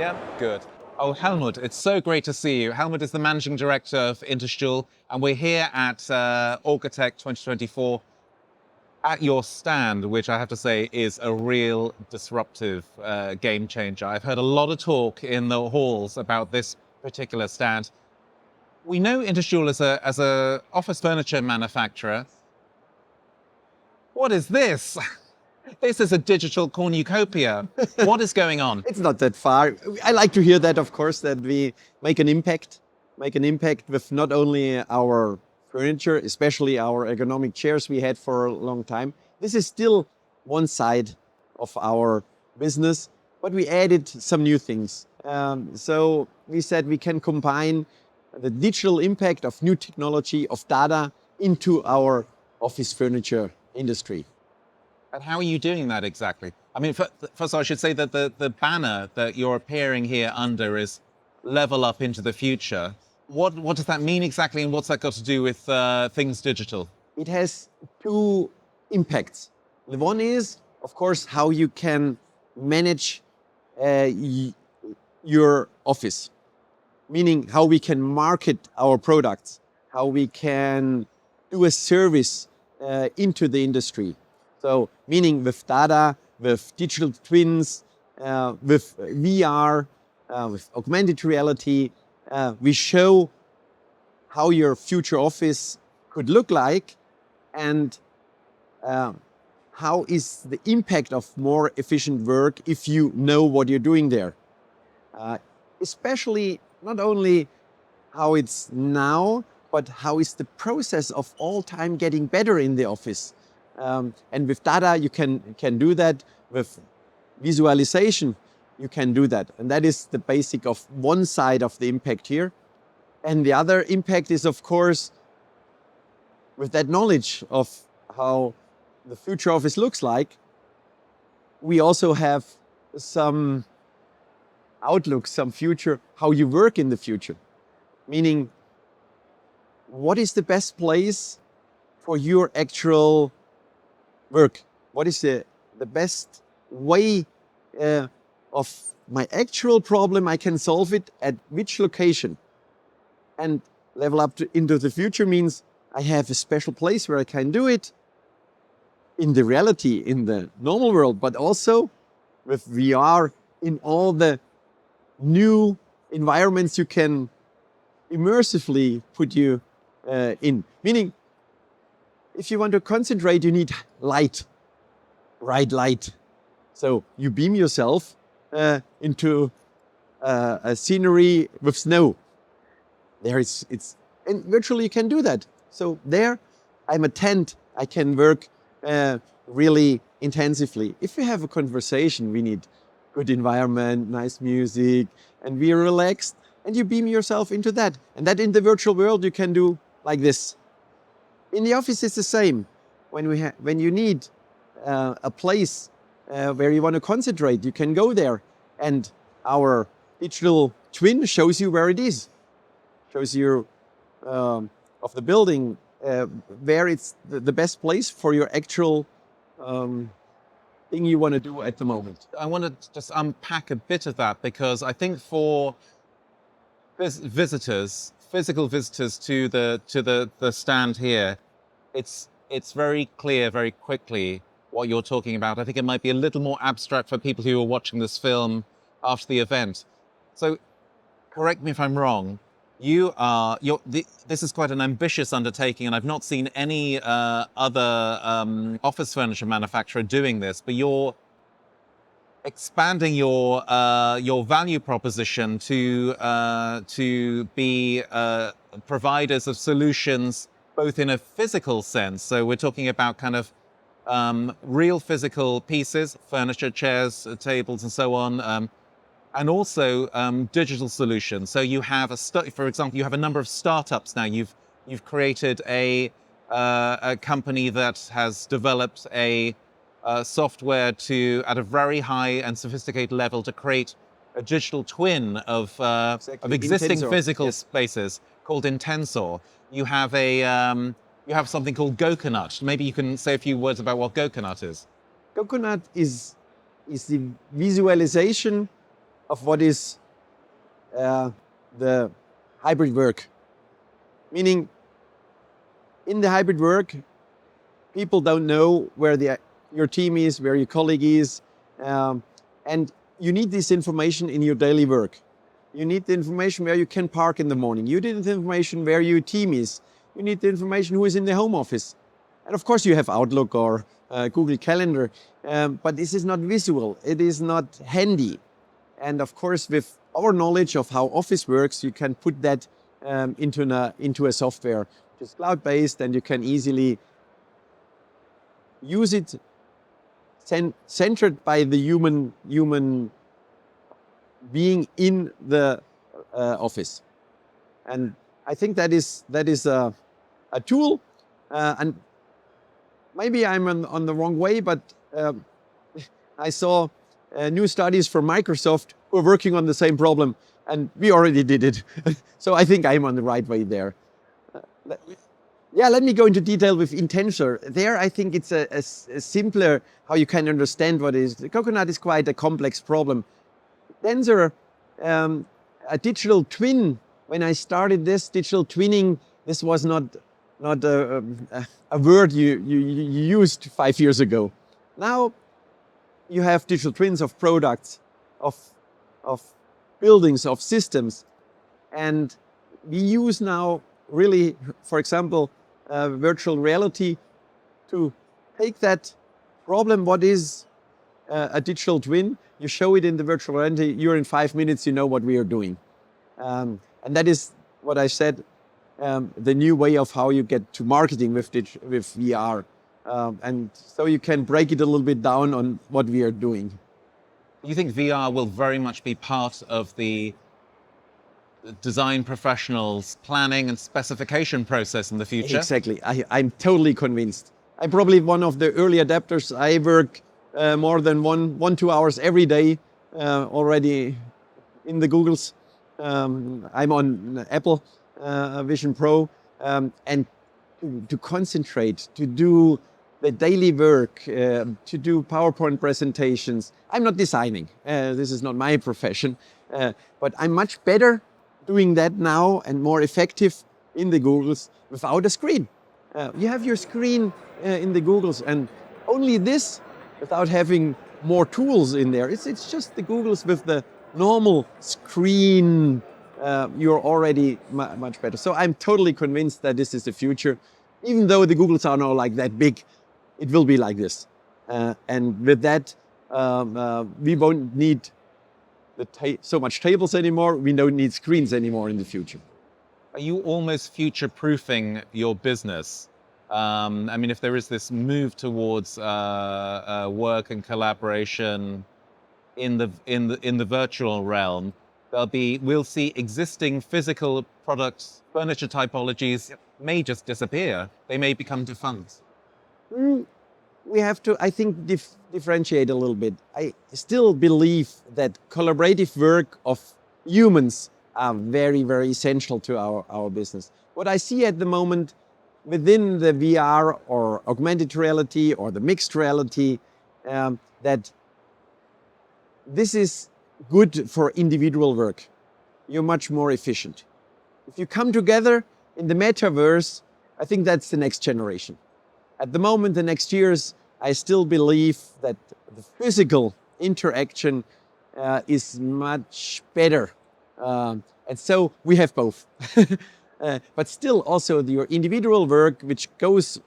Yeah, good. Oh, Helmut, it's so great to see you. Helmut is the managing director of Interstuhl, and we're here at ORGATEC 2024 at your stand, which I have to say is a real disruptive game changer. I've heard a lot of talk in the halls about this particular stand. We know Interstuhl as a office furniture manufacturer. What is this? This is a digital cornucopia. What is going on? It's not that far. I like to hear that, of course, that we make an impact with not only our furniture, especially our ergonomic chairs we had for a long time. This is still one side of our business, but we added some new things. So we said we can combine the digital impact of new technology, of data, into our office furniture industry. And how are you doing that exactly? I mean, first I should say that the banner that you're appearing here under is Level Up into the Future. What does that mean exactly, and what's that got to do with things digital? It has two impacts. The one is, of course, how you can manage your office, meaning how we can market our products, how we can do a service into the industry. So, meaning with data, with digital twins, with VR, with augmented reality, we show how your future office could look like and how is the impact of more efficient work if you know what you're doing there. Especially not only how it's now, but how is the process of all time getting better in the office. And with data, you can do that. With visualization, you can do that. And that is the basic of one side of the impact here. And the other impact is, of course, with that knowledge of how the future office looks like, we also have some outlook, some future, how you work in the future. Meaning, what is the best place for your actual work? What is the best way of my actual problem? I can solve it at which location? And level up into the future means I have a special place where I can do it in the reality, in the normal world, but also with VR in all the new environments you can immersively put you in. Meaning, if you want to concentrate, you need light, bright light. So you beam yourself into a scenery with snow. And virtually you can do that. So there, I'm a tent. I can work really intensively. If we have a conversation, we need good environment, nice music, and we are relaxed. And you beam yourself into that. And that in the virtual world you can do like this. In the office, it's the same. When you need a place where you want to concentrate, you can go there. And our digital twin shows you where it is. Shows you of the building where it's the best place for your actual thing you want to do at the moment. I want to just unpack a bit of that, because I think for visitors, physical visitors to the stand here, it's very clear very quickly what you're talking about. I think it might be a little more abstract for people who are watching this film after the event. So correct me if I'm wrong. This is quite an ambitious undertaking, and I've not seen any other office furniture manufacturer doing this, but you're expanding your value proposition to be providers of solutions both in a physical sense. So we're talking about kind of real physical pieces, furniture, chairs, tables, and so on, and also digital solutions. So you have for example, you have a number of startups now. You've created a company that has developed a software at a very high and sophisticated level to create a digital twin of existing Intensor. physical spaces called Intensor. You have something called Coconut. Maybe you can say a few words about what Coconut is. Coconut is the visualization of what is the hybrid work. Meaning, in the hybrid work, people don't know where your team is, where your colleague is, and you need this information in your daily work. You need the information where you can park in the morning. You need the information where your team is. You need the information who is in the home office. And of course you have Outlook or Google Calendar, but this is not visual. It is not handy. And of course, with our knowledge of how Office works, you can put that into a software which is cloud-based, and you can easily use it centered by the human being in the office. And I think that is a tool, and maybe I'm on the wrong way, but I saw new studies from Microsoft who are working on the same problem, and we already did it. So I think I'm on the right way there. Let me go into detail with Intensor. There, I think it's a simpler how you can understand what it is. The coconut is quite a complex problem. Tensor, a digital twin. When I started this digital twinning, this was not a word you used 5 years ago. Now you have digital twins of products, of buildings, of systems, and we use now really, for example, virtual reality to take that problem. What is a digital twin? You show it in the virtual reality. You're in 5 minutes. You know what we are doing, and that is what I said. The new way of how you get to marketing with VR, and so you can break it a little bit down on what we are doing. You think VR will very much be part of the design professionals' planning and specification process in the future? Exactly. I'm totally convinced. I'm probably one of the early adapters. I work more than 2 hours every day already in the Googles. I'm on Apple Vision Pro, and to concentrate, to do the daily work, to do PowerPoint presentations. I'm not designing. This is not my profession, but I'm much better doing that now and more effective in the Googles without a screen. You have your screen in the Googles, and only this without having more tools in there. It's just the Googles with the normal screen. You're already much better. So I'm totally convinced that this is the future. Even though the Googles are now like that big, it will be like this. And with that, we won't need so much tables anymore. We don't need screens anymore in the future. Are you almost future-proofing your business? I mean, if there is this move towards work and collaboration in the virtual realm, we'll see existing physical products, furniture typologies may just disappear. They may become defunct. We have to, I think, differentiate a little bit. I still believe that collaborative work of humans are very, very essential to our business. What I see at the moment within the VR or augmented reality or the mixed reality, that this is good for individual work. You're much more efficient. If you come together in the metaverse, I think that's the next generation. At the moment, the next years, I still believe that the physical interaction is much better. And so we have both. But still also your individual work, which goes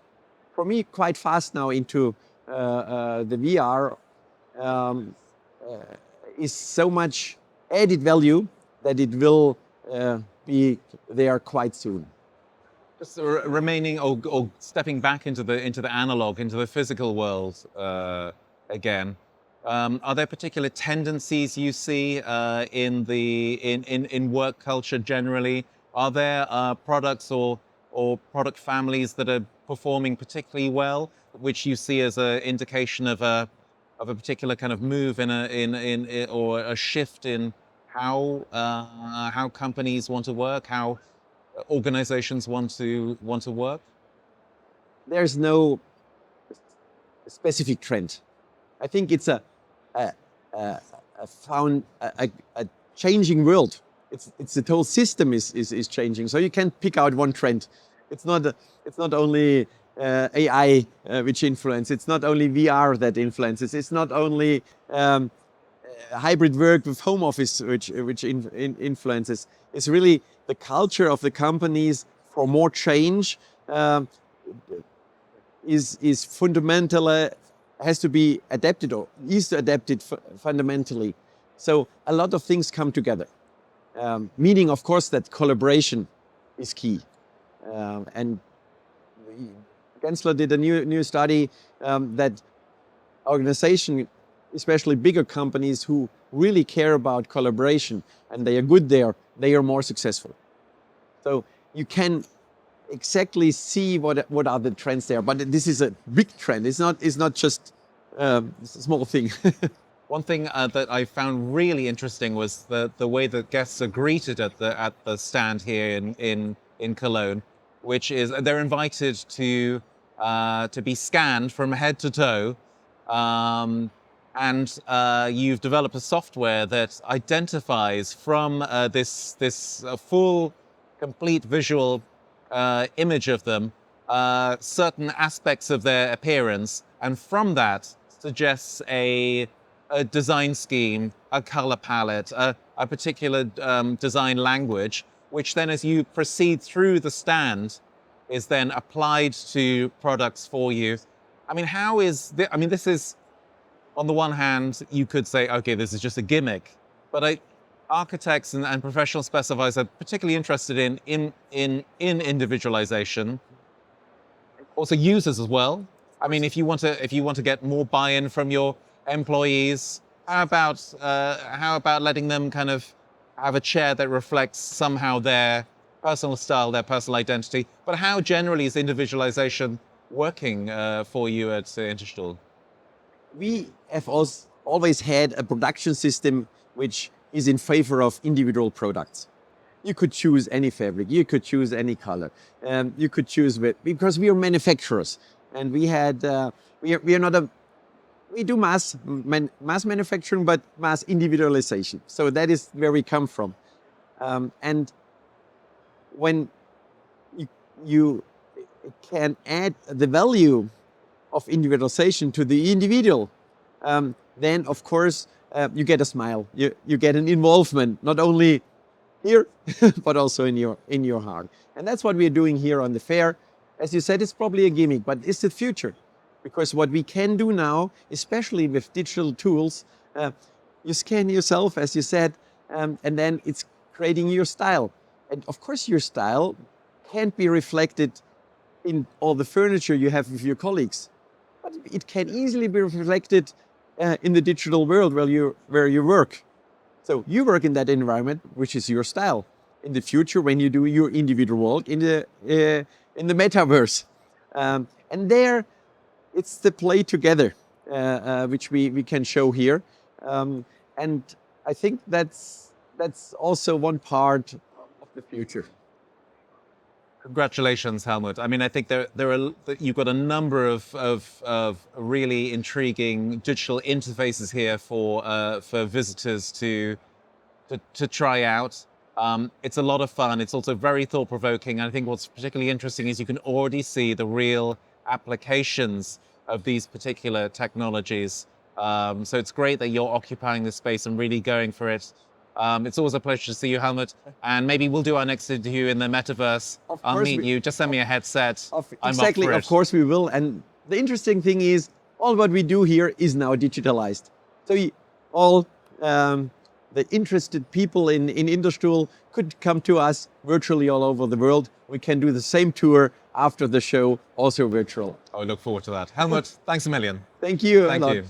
for me quite fast now into the VR, is so much added value that it will be there quite soon. Just remaining or stepping back into the analog, into the physical world again. Are there particular tendencies you see in work culture generally? Are there products or product families that are performing particularly well, which you see as an indication of a particular kind of move or a shift in how companies want to work, how organizations want to work? There's no specific trend. I think it's a found a changing world. It's the whole system is changing. So you can't pick out one trend. It's not only AI which influence. It's not only VR that influences. It's not only hybrid work with home office which influences. It's really the culture of the companies for more change is fundamental. Has to be adapted or is adapted fundamentally. So a lot of things come together. Meaning, of course, that collaboration is key. And Gensler did a new study that organization, especially bigger companies who really care about collaboration and they are good there, they are more successful. So you can exactly see what are the trends there, but this is a big trend. It's not just a small thing. One thing that I found really interesting was the way that guests are greeted at the stand here in Cologne, which is they're invited to be scanned from head to toe, and you've developed a software that identifies from this full, complete visual image of them certain aspects of their appearance, and from that suggests a design scheme, a color palette, a particular design language, which then as you proceed through the stand is then applied to products for you. I mean, this is, on the one hand, you could say, okay, this is just a gimmick, but architects and professional specifiers are particularly interested in individualization. Also users as well. I mean, if you want to get more buy-in from your employees, how about letting them kind of have a chair that reflects somehow their personal style, their personal identity? But how generally is individualization working for you at Interstuhl? We have always had a production system which is in favor of individual products. You could choose any fabric, you could choose any color, you could choose because we are manufacturers, and we are not we do mass manufacturing, but mass individualization. So that is where we come from, and when you can add the value of individualization to the individual, then of course you get a smile, you get an involvement, not only here, but also in your heart. And that's what we're doing here on the fair. As you said, it's probably a gimmick, but it's the future. Because what we can do now, especially with digital tools, you scan yourself, as you said, and then it's creating your style. And of course, your style can't be reflected in all the furniture you have with your colleagues, but it can easily be reflected in the digital world where you work. So you work in that environment, which is your style. In the future, when you do your individual work in the metaverse, and there, it's the play together, which we can show here, and I think that's also one part of the future. Congratulations, Helmut. I mean, I think you've got a number of really intriguing digital interfaces here for visitors to try out. It's a lot of fun. It's also very thought-provoking. And I think what's particularly interesting is you can already see the real applications of these particular technologies. So it's great that you're occupying this space and really going for it. It's always a pleasure to see you, Helmut. And maybe we'll do our next interview in the metaverse. I'll meet you. Just send me a headset. Exactly, of course we will. And the interesting thing is, all what we do here is now digitalized. So all the interested people in Interstuhl could come to us virtually all over the world. We can do the same tour after the show, also virtual. I look forward to that. Helmut, thanks a million. Thank you. Thank you.